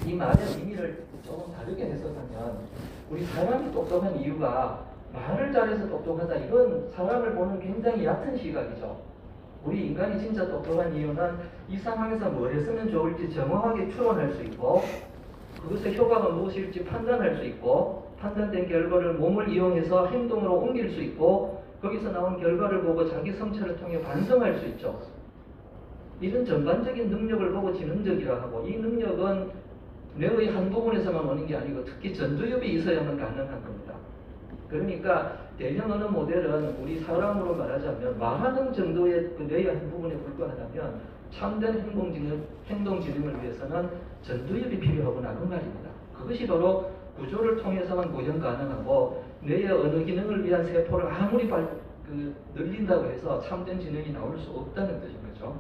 이 말의 의미를 조금 다르게 해석하면 우리 사람이 똑똑한 이유가 말을 잘해서 똑똑하다 이건 사람을 보는 굉장히 얕은 시각이죠. 우리 인간이 진짜 똑똑한 이유는 이 상황에서 뭘 했으면 좋을지 정확하게 추론할 수 있고 그것의 효과가 무엇일지 판단할 수 있고 판단된 결과를 몸을 이용해서 행동으로 옮길 수 있고 거기서 나온 결과를 보고 자기 성찰을 통해 반성할 수 있죠. 이런 전반적인 능력을 보고 지능적이라 하고 이 능력은 뇌의 한 부분에서만 오는 게 아니고 특히 전두엽이 있어야만 가능한 겁니다. 그러니까 대형 언어 모델은 우리 사람으로 말하자면 말하는 정도의 그 뇌의 한 부분에 불과하다면 참된 행동지능을 위해서는 전두엽이 필요하구나 그 말입니다. 그것이 바로 구조를 통해서만 구현 가능하고 뇌의 어느 기능을 위한 세포를 아무리 늘린다고 해서 참된 지능이 나올 수 없다는 것인 거죠.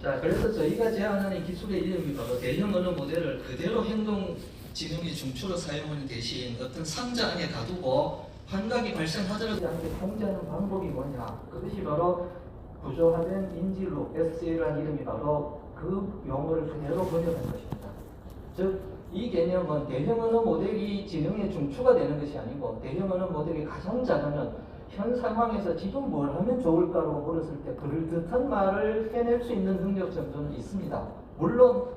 자, 그래서 저희가 제안하는 기술의 이름이 바로 대형 언어 모델을 그대로 행동지능의 중추로 사용하는 대신 어떤 상자 안에 가두고 환각이 발생하더라도 통제하는 방법이 뭐냐? 그것이 바로 구조화된 인지로 SCA라는 이름이 바로 그 용어를 그대로 번역한 것입니다. 즉, 이 개념은 대형 언어 모델이 지능의 중추가 되는 것이 아니고 대형 언어 모델이 가장 잘하는 현 상황에서 지금 뭘 하면 좋을까라고 물었을 때 그럴듯한 말을 해낼 수 있는 능력 정도는 있습니다. 물론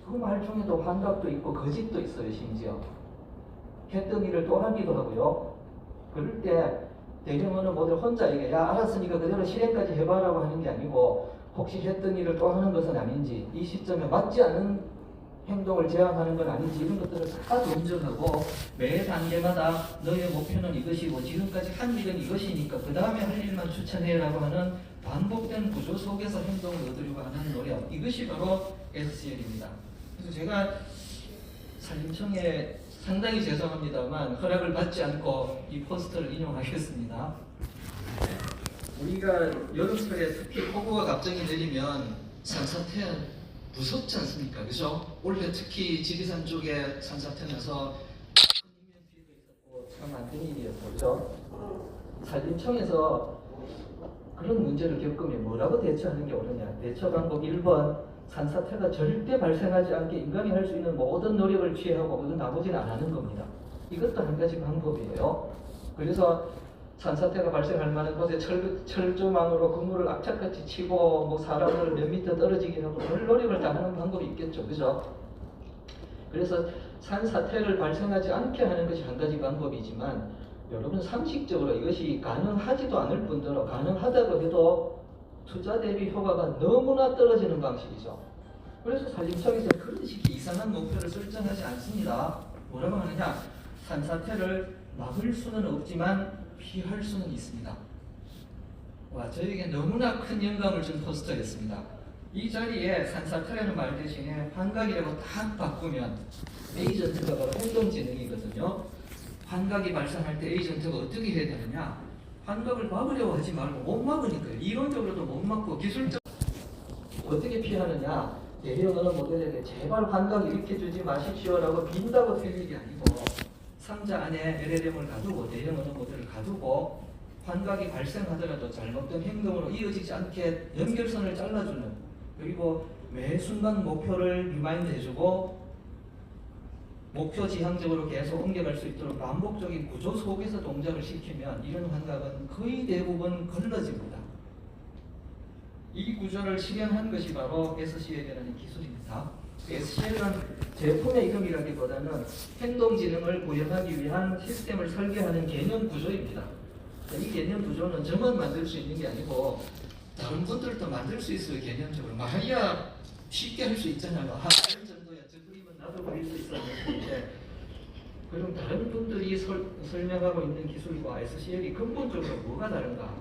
그 말 중에도 환각도 있고 거짓도 있어요. 심지어 했던 일을 또 하기도 하고요. 그럴 때 대형 언어 모델 혼자에게 야 알았으니까 그대로 실행까지 해봐라고 하는 게 아니고 혹시 했던 일을 또 하는 것은 아닌지 이 시점에 맞지 않은 행동을 제한하는 건 아닌지 이런 것들을 다 검증하고 매 단계마다 너의 목표는 이것이고 지금까지 한 일은 이것이니까 그 다음에 할 일만 추천해라고 하는 반복된 구조 속에서 행동을 얻으려고 하는 노력, 이것이 바로 SCL입니다. 그래서 제가 산림청에 상당히 죄송합니다만 허락을 받지 않고 이 포스터를 인용하겠습니다. 우리가 여름철에 특히 폭우가 갑자기 내리면 산사태 무섭지 않습니까? 그죠? 올해 특히 지리산 쪽에 산사태 나서 큰 인명피해가 있었고 참 안 된 일이었죠. 그죠? 산림청에서 그런 문제를 겪으면 뭐라고 대처하는 게 옳으냐? 대처 방법 1번 산사태가 절대 발생하지 않게 인간이 할 수 있는 모든 노력을 취하고 그 나머지는 안 하는 겁니다. 이것도 한 가지 방법이에요. 그래서 산사태가 발생할 만한 곳에 철조망으로 건물을 악착같이 치고 뭐 사람을 몇 미터 떨어지게 하고 별 노력을 다 하는 방법이 있겠죠. 그죠? 그래서 산사태를 발생하지 않게 하는 것이 한 가지 방법이지만 여러분 상식적으로 이것이 가능하지도 않을 뿐더러 가능하다고 해도 투자 대비 효과가 너무나 떨어지는 방식이죠. 그래서 산림청에서 그런 식의 이상한 목표를 설정하지 않습니다. 뭐라고 하느냐? 산사태를 막을 수는 없지만 피할 수는 있습니다. 와, 저에게 너무나 큰 영감을 준 포스터였습니다. 이 자리에 산사태라는 말 대신에 환각이라고 딱 바꾸면 에이전트가 바로 행동지능이거든요. 환각이 발생할 때 에이전트가 어떻게 해야 되느냐? 환각을 막으려고 하지 말고 못 막으니까요. 이론적으로도 못 막고 기술적 어떻게 피하느냐? 대형 언어 모델에게 제발 환각 일으켜주지 마십시오라고 빈다고 될 일이 아니고 상자 안에 LLM을 가두고 대형 언어 모델을 가두고 환각이 발생하더라도 잘못된 행동으로 이어지지 않게 연결선을 잘라주는 그리고 매 순간 목표를 리마인드 해주고 목표 지향적으로 계속 옮겨갈 수 있도록 반복적인 구조 속에서 동작을 시키면 이런 환각은 거의 대부분 걸러집니다. 이 구조를 실현한 것이 바로 SCL이라는 기술입니다. SCL은 제품의 이름이라기보다는 행동지능을 구현하기 위한 시스템을 설계하는 개념 구조입니다. 이 개념 구조는 저만 만들 수 있는 게 아니고 다른 분들도 만들 수 있어요. 개념적으로 말이야 쉽게 할 수 있잖아요. 이런 정도야 저 그림은 나도 그릴 수 있었는데 그럼 다른 분들이 설명하고 있는 기술과 SCL이 근본적으로 뭐가 다른가?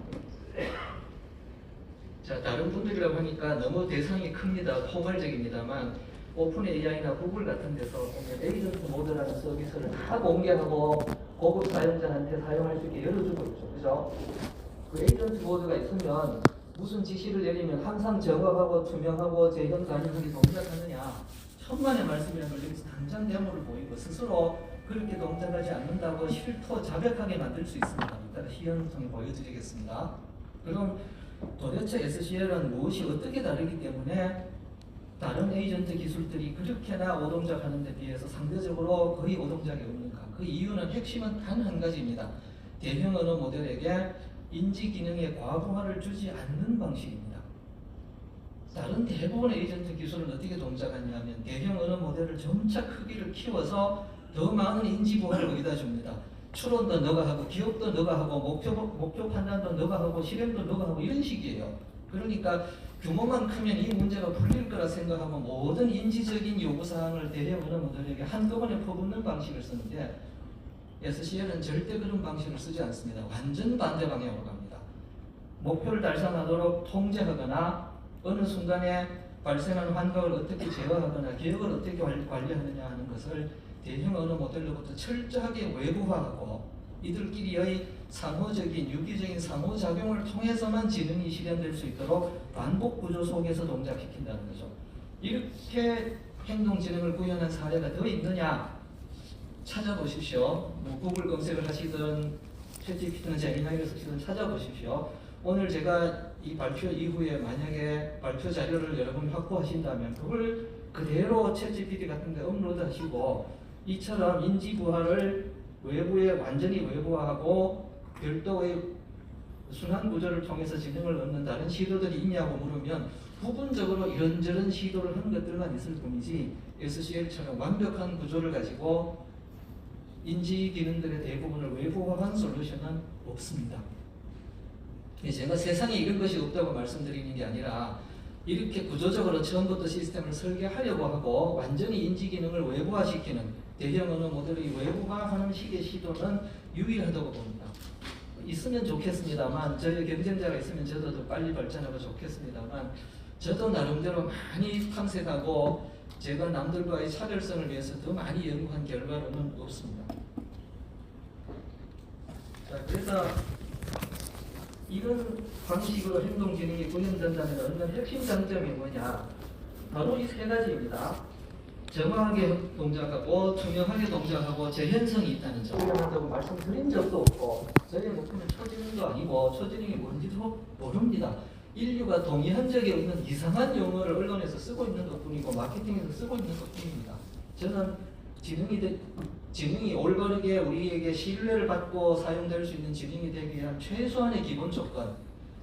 자, 다른 분들이라고 하니까 너무 대상이 큽니다. 포괄적입니다만 오픈 AI나 구글 같은 데서 보면 에이전트 모드라는 서비스를 다 공개하고 고급 사용자한테 사용할 수 있게 열어주고 있죠. 그죠? 그 에이전트 모드가 있으면 무슨 지시를 내리면 항상 정확하고 투명하고 재현 가능하게 동작하느냐 천만의 말씀이라는 걸 여기서 당장 데모를 보이고 스스로 그렇게 동작하지 않는다고 실토 자백하게 만들 수 있습니다. 이따가 시연을 통해 보여드리겠습니다. 그럼 도대체 SCL은 무엇이 어떻게 다르기 때문에 다른 에이전트 기술들이 그렇게나 오동작하는 데 비해서 상대적으로 거의 오동작이 없는가? 그 이유는 핵심은 단 한 가지입니다. 대형 언어 모델에게 인지 기능의 과부하를 주지 않는 방식입니다. 다른 대부분의 에이전트 기술은 어떻게 동작하냐면 대형 언어 모델을 점차 크기를 키워서 더 많은 인지 부하를 거기다 줍니다. 추론도 너가 하고 기억도 너가 하고 목표 판단도 너가 하고 실행도 너가 하고 이런 식이에요. 그러니까 규모만 크면 이 문제가 풀릴 거라 생각하면 모든 인지적인 요구사항을 대형 언어 모델에게 한꺼번에 퍼붓는 방식을 쓰는데 SCL은 절대 그런 방식을 쓰지 않습니다. 완전 반대 방향으로 갑니다. 목표를 달성하도록 통제하거나 어느 순간에 발생하는 환각을 어떻게 제어하거나 기억을 어떻게 관리하느냐 하는 것을 대형 언어 모델로부터 철저하게 외부화하고 이들끼리의 상호적인 유기적인 상호작용을 통해서만 지능이 실현될 수 있도록 반복 구조 속에서 동작시킨다는 거죠. 이렇게 행동지능을 구현한 사례가 더 있느냐 찾아보십시오. 뭐 구글 검색을 하시든 챗GPT는 제미나이를 쓰시든 찾아보십시오. 오늘 제가 이 발표 이후에 만약에 발표 자료를 여러분이 확보하신다면 그걸 그대로 챗GPT 같은 데 업로드 하시고 이처럼 인지부하를 외부에 완전히 외부화하고 별도의 순환 구조를 통해서 지능을 얻는 다른 시도들이 있냐고 물으면 부분적으로 이런저런 시도를 한 것들만 있을 뿐이지 SCL처럼 완벽한 구조를 가지고 인지 기능들의 대부분을 외부화한 솔루션은 없습니다. 제가 세상에 이런 것이 없다고 말씀드리는 게 아니라 이렇게 구조적으로 처음부터 시스템을 설계하려고 하고 완전히 인지 기능을 외부화시키는 대형 언어 모델의 외부화하는 식의 시도는 유일하다고 봅니다. 있으면 좋겠습니다만 저희 경쟁자가 있으면 저도 더 빨리 발전하고 좋겠습니다만 저도 나름대로 많이 탐색하고 제가 남들과의 차별성을 위해서 더 많이 연구한 결과로는 없습니다. 자, 그래서 이런 방식으로 행동지능이 구현된다는 얻는 핵심 장점이 뭐냐? 바로 이 세 가지입니다. 정확하게 동작하고 투명하게 동작하고 재현성이 있다는 점. 구현한다고 말씀드린 적도 없고 저의 목표는 초지능도 아니고 초지능이 뭔지도 모릅니다. 인류가 동의한 적이 없는 이상한 용어를 언론에서 쓰고 있는 것뿐이고 마케팅에서 쓰고 있는 것뿐입니다. 저는 지능이 올바르게 우리에게 신뢰를 받고 사용될 수 있는 지능이 되기 위한 최소한의 기본 조건,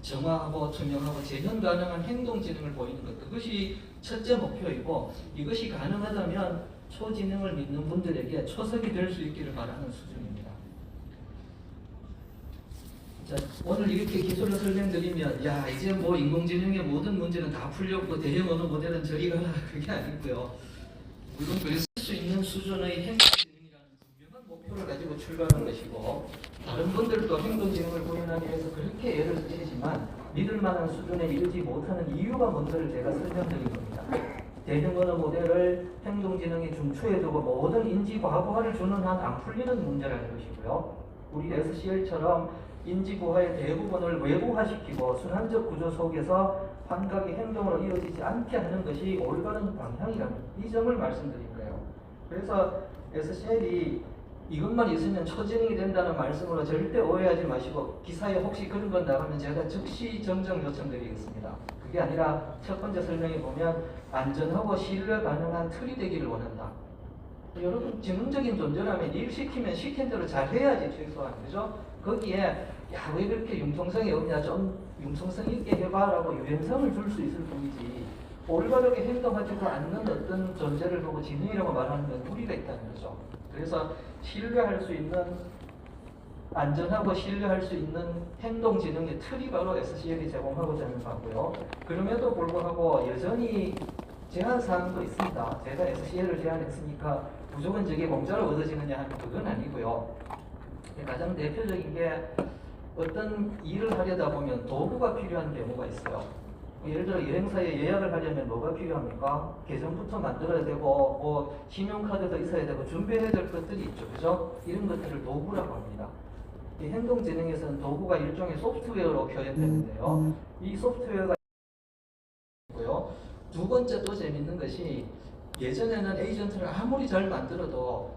정확하고 투명하고 재현 가능한 행동지능을 보이는 것, 그것이 첫째 목표이고 이것이 가능하다면 초지능을 믿는 분들에게 초석이 될 수 있기를 바라는 수준입니다. 자, 오늘 이렇게 기술을 설명드리면 야 이제 뭐 인공지능의 모든 문제는 다 풀렸고 대형 언어 모델은 저리 가라 그게 아니고요. 물론 그럴 수 있는 수준의 행동지능이라는 분명한 목표를 가지고 출발하는 것이고 다른 분들도 행동지능을 구현하기 위해서 그렇게 애를 쓰시지만 믿을 만한 수준에 이르지 못하는 이유가 뭔지를 제가 설명드린 겁니다. 대형 언어 모델을 행동지능의 중추에 두고 모든 인지 과부하를 주는 한 안 풀리는 문제라는 것이고요. 우리 SCL처럼 인지 부하의 대부분을 외부화시키고 순환적 구조 속에서 환각의 행동으로 이어지지 않게 하는 것이 올바른 방향이라는 이 점을 말씀드린 거예요. 그래서 SCL이 이것만 있으면 초지능이 된다는 말씀으로 절대 오해하지 마시고 기사에 혹시 그런 건 나가면 제가 즉시 정정 요청드리겠습니다. 그게 아니라 첫 번째 설명에 보면 안전하고 신뢰 가능한 틀이 되기를 원한다. 여러분 지능적인 존재라면 일 시키면 시킨 대로 잘 해야지 최소한 그죠? 거기에 야 왜 그렇게 융통성이 없냐 좀 융통성 있게 해봐라고 유연성을 줄 수 있을 뿐이지 올바르게 행동하지도 않는 어떤 존재를 보고 지능이라고 말하는 건 무리가 있다는 거죠. 그래서 신뢰할 수 있는 안전하고 신뢰할 수 있는 행동지능의 틀이 바로 SCL이 제공하고자 하는 바고요. 그럼에도 불구하고 여전히 제한사항도 있습니다. 제가 SCL을 제안했으니까 무조건 저게 공짜로 얻어지느냐 하는 그건 아니고요. 가장 대표적인 게 어떤 일을 하려다 보면 도구가 필요한 경우가 있어요. 예를 들어 여행사에 예약을 하려면 뭐가 필요합니까? 계정부터 만들어야 되고 뭐 신용카드도 있어야 되고 준비해야 될 것들이 있죠. 그죠? 이런 것들을 도구라고 합니다. 이 행동지능에서는 도구가 일종의 소프트웨어로 표현되는데요. 이 소프트웨어가 있고요. 두 번째 또 재밌는 것이 예전에는 에이전트를 아무리 잘 만들어도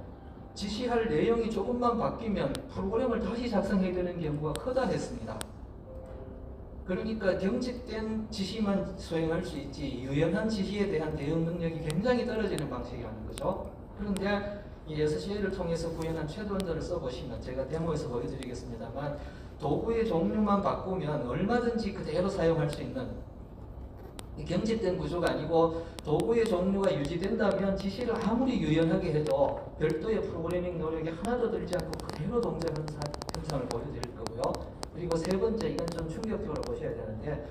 지시할 내용이 조금만 바뀌면 프로그램을 다시 작성해야 되는 경우가 크다 했습니다. 그러니까 경직된 지시만 수행할 수 있지 유연한 지시에 대한 대응 능력이 굉장히 떨어지는 방식이라는 거죠. 그런데 이 SCA를 통해서 구현한 최도원들을 써보시면 제가 데모에서 보여드리겠습니다만 도구의 종류만 바꾸면 얼마든지 그대로 사용할 수 있는 경직된 구조가 아니고 도구의 종류가 유지된다면 지시를 아무리 유연하게 해도 별도의 프로그래밍 노력이 하나도 들지 않고 그대로 동작하는 현상을 보여드릴 거고요. 그리고 세 번째, 이건 좀 충격적으로 보셔야 되는데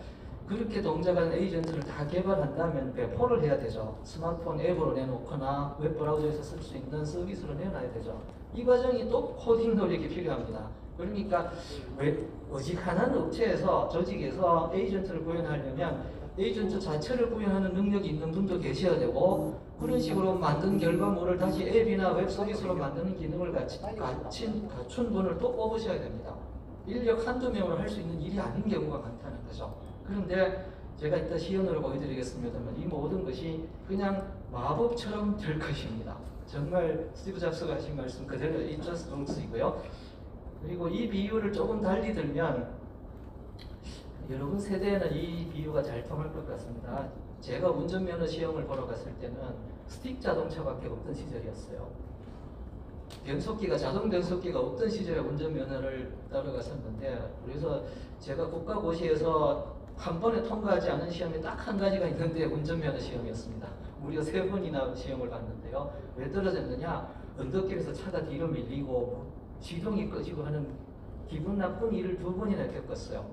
그렇게 동작하는 에이전트를 다 개발한다면 배포를 해야 되죠. 스마트폰 앱으로 내놓거나 웹브라우저에서 쓸 수 있는 서비스로 내놔야 되죠. 이 과정이 또 코딩 노력이 필요합니다. 그러니까 어지간한 업체에서 조직에서 에이전트를 구현하려면 에이전트 자체를 구현하는 능력이 있는 분도 계셔야 되고 그런 식으로 만든 결과물을 다시 앱이나 웹 서비스로 만드는 기능을 갖춘 분을 또 뽑으셔야 됩니다. 인력 한두 명으로 할 수 있는 일이 아닌 경우가 많다는 거죠. 그런데 제가 이따 시연으로 보여드리겠습니다만 이 모든 것이 그냥 마법처럼 될 것입니다. 정말 스티브 잡스가 하신 말씀 그대로 It just works이고요. 그리고 이 비유를 조금 달리 들면 여러분 세대에는 이 비유가 잘 통할 것 같습니다. 제가 운전면허 시험을 보러 갔을 때는 스틱 자동차밖에 없던 시절이었어요. 변속기가 자동 변속기가 없던 시절에 운전면허를 따러 갔었는데 그래서 제가 국가고시에서 한 번에 통과하지 않은 시험이 딱 한 가지가 있는데 운전면허 시험이었습니다. 무려 3번이나 시험을 봤는데요. 왜 떨어졌느냐? 언덕길에서 차가 뒤로 밀리고 시동이 꺼지고 하는 기분 나쁜 일을 2번이나 겪었어요.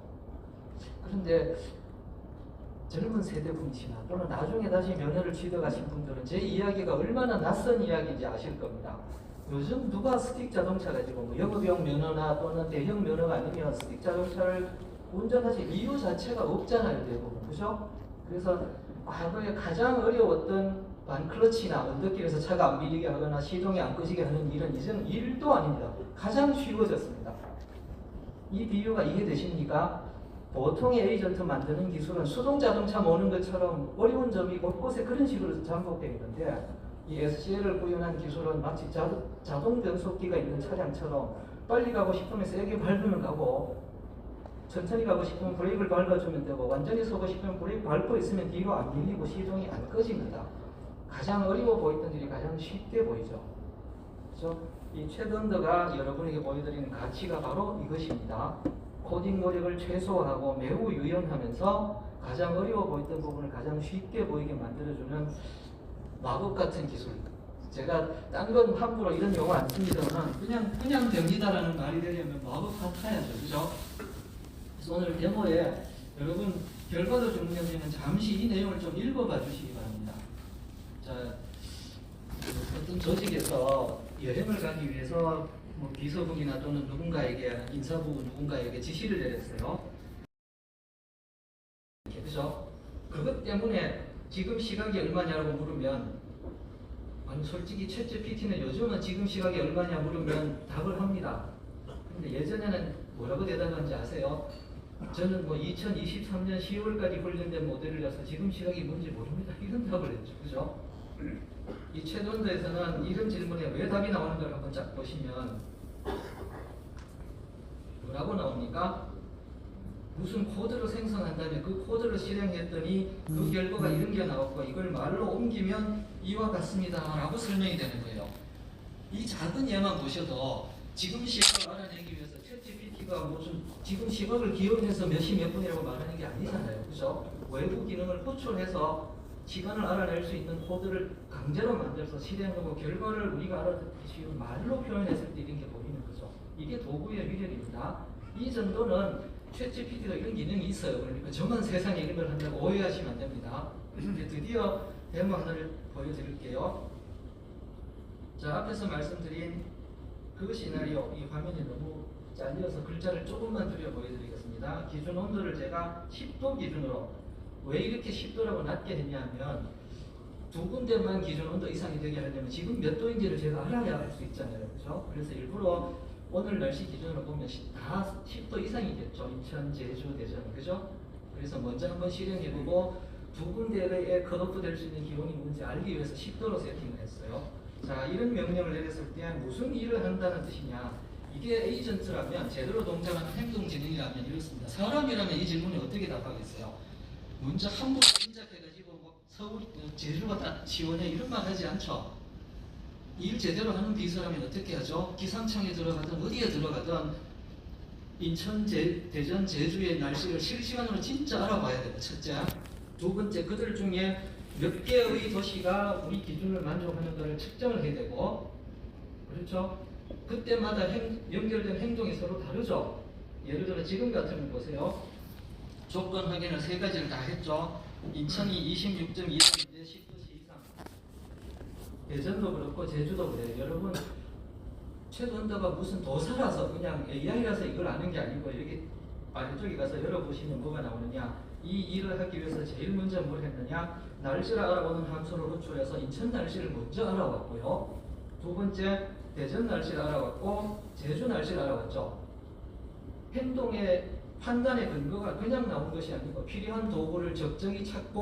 그런데 젊은 세대분이시나 또는 나중에 다시 면허를 취득하신 분들은 제 이야기가 얼마나 낯선 이야기인지 아실 겁니다. 요즘 누가 스틱 자동차 가지고 뭐 영업용 면허나 또는 대형 면허가 아니면 스틱 자동차를 운전하실 이유 자체가 없잖아요, 대부분. 그죠? 그래서 과거에 가장 어려웠던 반클러치나 언덕길에서 차가 안 밀리게 하거나 시동이 안 꺼지게 하는 일은 이제는 일도 아닙니다. 가장 쉬워졌습니다. 이 비유가 이해되십니까? 보통의 에이전트 만드는 기술은 수동 자동차 모는 것처럼 어려운 점이 곳곳에 그런 식으로 반복되어 있는데 이 SCL을 구현한 기술은 마치 자동 변속기가 있는 차량처럼 빨리 가고 싶으면 세게 밟으면 가고 천천히 가고 싶으면 브레이크를 밟아주면 되고 완전히 서고 싶으면 브레이크 밟고 있으면 뒤로 안 밀리고 시동이 안 꺼집니다. 가장 어려워 보였던 일이 가장 쉽게 보이죠. 그래서 이 최던더가 여러분에게 보여드리는 가치가 바로 이것입니다. 코딩 노력을 최소화하고 매우 유연하면서 가장 어려워 보였던 부분을 가장 쉽게 보이게 만들어주는 마법 같은 기술. 제가 딴 건 함부로 이런 용어 안 씁니다만 그냥 됩니다라는 말이 되려면 마법 같아야죠. 그죠? 그래서 오늘 데모에 여러분 결과도 중요하지만 잠시 이 내용을 좀 읽어봐 주시기 바랍니다. 자, 어떤 조직에서 여행을 가기 위해서 뭐 비서국이나 또는 누군가에게 인사부 누군가에게 지시를 내렸어요. 그죠? 그것 때문에 지금 시각이 얼마냐고 물으면 아니 솔직히 챗GPT는 요즘은 지금 시각이 얼마냐 물으면 답을 합니다. 근데 예전에는 뭐라고 대답하는지 아세요? 저는 뭐 2023년 10월까지 훈련된 모델이라서 지금 시각이 뭔지 모릅니다. 이런 답을 했죠. 그죠? 이 최돈도에서는 이런 질문에 왜 답이 나오는가를 한번 쫙 보시면 뭐라고 나옵니까? 무슨 코드를 생성한 다음에 그 코드를 실행했더니 그 결과가 이런 게 나왔고 이걸 말로 옮기면 이와 같습니다 라고 설명이 되는 거예요. 이 작은 예만 보셔도 지금 시각을 알아내기 위해서 챗GPT가 무슨 지금 시각을 기억해서 몇 시 몇 분이라고 말하는 게 아니잖아요. 그죠? 외부 기능을 호출해서 시간을 알아낼 수 있는 코드를 강제로 만들어서 실행하고 결과를 우리가 알아듣기 쉬운 말로 표현했을 때 이런 게 보이는 거죠. 이게 도구의 위력입니다. 이 정도는 챗GPT도 이런 기능이 있어요. 그러니까 저만 세상에 이런 걸 한다고 오해하시면 안 됩니다. 이제 드디어 데모 하나를 보여드릴게요. 자, 앞에서 말씀드린 그 시나리오, 이 화면이 너무 잘려서 글자를 조금만 줄여 보여드리겠습니다. 기준 온도를 제가 10도 기준으로, 왜 이렇게 10도라고 낮게 했냐면 두 군데만 기준 온도 이상이 되게 하려면 지금 몇 도인지를 제가 알아야 할 수 있잖아요. 그렇죠? 그래서 일부러 오늘 날씨 기준으로 보면 다 10도 이상이겠죠. 인천, 제주, 대전. 그죠? 그래서 먼저 한번 실행해보고 두 군데의 컷오프 될 수 있는 기온이 뭔지 알기 위해서 10도로 세팅을 했어요. 자, 이런 명령을 내렸을 때 무슨 일을 한다는 뜻이냐? 이게 에이전트라면 제대로 동작하는 행동지능이라면 이렇습니다. 사람이라면 이 질문에 어떻게 답하겠어요? 먼저 함부로 짐작해가지고 뭐 서울, 제주로 갔다 지원해 이런 말 하지 않죠. 일 제대로 하는 비서라면 어떻게 하죠? 기상청에 들어가든 어디에 들어가든 인천, 대전, 제주의 날씨를 실시간으로 진짜 알아봐야 돼요. 첫째. 두 번째, 그들 중에 몇 개의 도시가 우리 기준을 만족하는가를 측정을 해야 되고, 그렇죠? 그때마다 연결된 행동이 서로 다르죠. 예를 들어 지금 같은 거 보세요. 조건 확인을 세 가지를 다 했죠. 인천이 26.2도인데 10도씨 이상. 대전도 그렇고 제주도 그래요. 여러분, 최도원더가 무슨 도사라서 그냥 AI라서 이걸 아는 게 아니고 이렇게 아래쪽에 가서 열어보시면 뭐가 나오느냐. 이 일을 하기 위해서 제일 먼저 뭘 했느냐. 날씨를 알아보는 함수를 호출해서 인천 날씨를 먼저 알아봤고요. 두 번째, 대전 날씨를 알아봤고 제주 날씨를 알아봤죠. 행동의 판단의 근거가 그냥 나온 것이 아니고 필요한 도구를 적정히 찾고